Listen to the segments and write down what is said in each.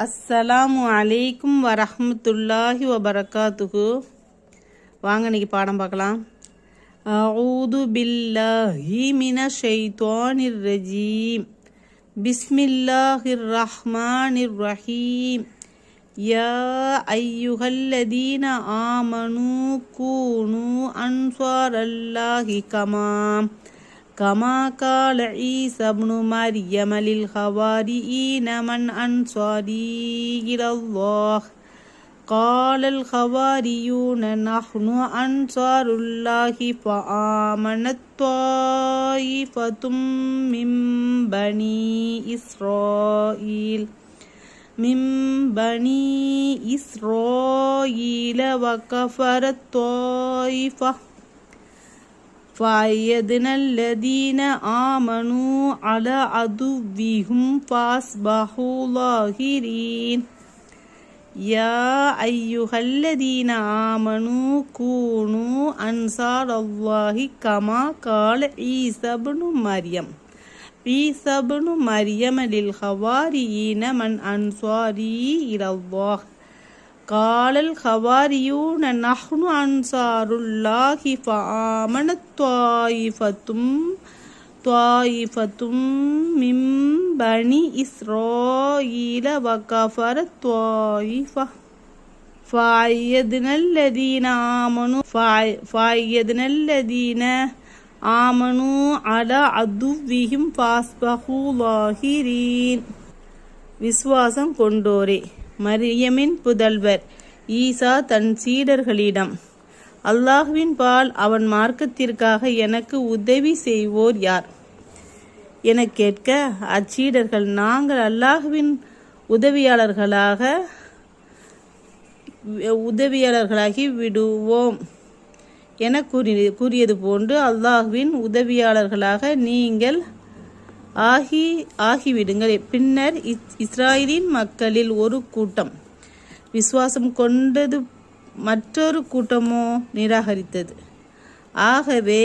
அஸ்ஸலாமு அலைக்கும் வரஹ்மத்துல்லாஹி வபரகாத்துஹு. வாங்க இன்னைக்கு பாடம் பார்க்கலாம். அஊது பில்லாஹி மினஷ் ஷைத்தானிர் ரஜீம். பிஸ்மில்லாஹிர் ரஹ்மானிர் ரஹீம். யா அய்யுஹல்லதீன ஆமனூ கூனூ அன்ஸாரல்லாஹி கமா கால ஈஸா இப்னு மர்யம் லில் ஹவாரியீன மன் அன்ஸாரி இலல்லாஹ் காலல் ஹவாரியூன நஹ்னு அன்ஸாருல்லாஹி ஃபஆமனத் த்வாயிஃபத்தும் மின் பனி இஸ்ராயீல வகஃபரத் த்வாயிஃபா فَأَيَّدْنَا الَّذِينَ آمَنُوا عَلَى عَدُوِّهِمْ فَأَصْبَحُوا ظَاهِرِينَ. يَا أَيُّهَا الَّذِينَ آمَنُوا كُونُوا أَنصَارَ اللَّهِ كَمَا قَالَ عِيسَى ابْنُ مَرْيَمَ لِلْحَوَارِيِّينَ مَنْ أَنصَارِي إِلَى اللَّهِ قال الحواريون نحن أنصار الله فآمنت طائفة من بني إسرائيل وكفرت طائفة فأيدنا الذين آمنوا على عدوهم فأصبحوا ظاهرين. விசுவாசம் கொண்டோரே, மரியமின் புதல்வர் ஈசா தன் சீடர்களிடம், அல்லாஹ்வின் பால் அவன் மார்க்கத்திற்காக எனக்கு உதவி செய்வோர் யார் என கேட்க, அச்சீடர்கள், நாங்கள் அல்லாஹ்வின் உதவியாளர்களாகி விடுவோம் என கூறியது போன்று அல்லாஹ்வின் உதவியாளர்களாக நீங்கள் ஆகிவிடுங்கள். பின்னர் இஸ்ராயலின் மக்களில் ஒரு கூட்டம் விசுவாசம் கொண்டது, மற்றொரு கூட்டமோ நிராகரித்தது. ஆகவே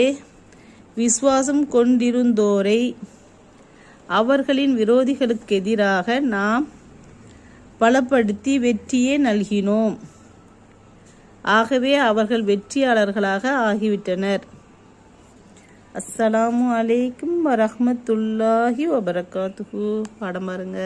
விசுவாசம் கொண்டிருந்தோரை அவர்களின் விரோதிகளுக்கு எதிராக நாம் பலப்படுத்தி வெற்றியே நல்கினோம். ஆகவே அவர்கள் வெற்றியாளர்களாக ஆகிவிட்டனர். அஸ்ஸலாமு அலைக்கும் வரஹ்மத்துல்லாஹி வபரகாத்துஹு. பாடம் பாருங்க.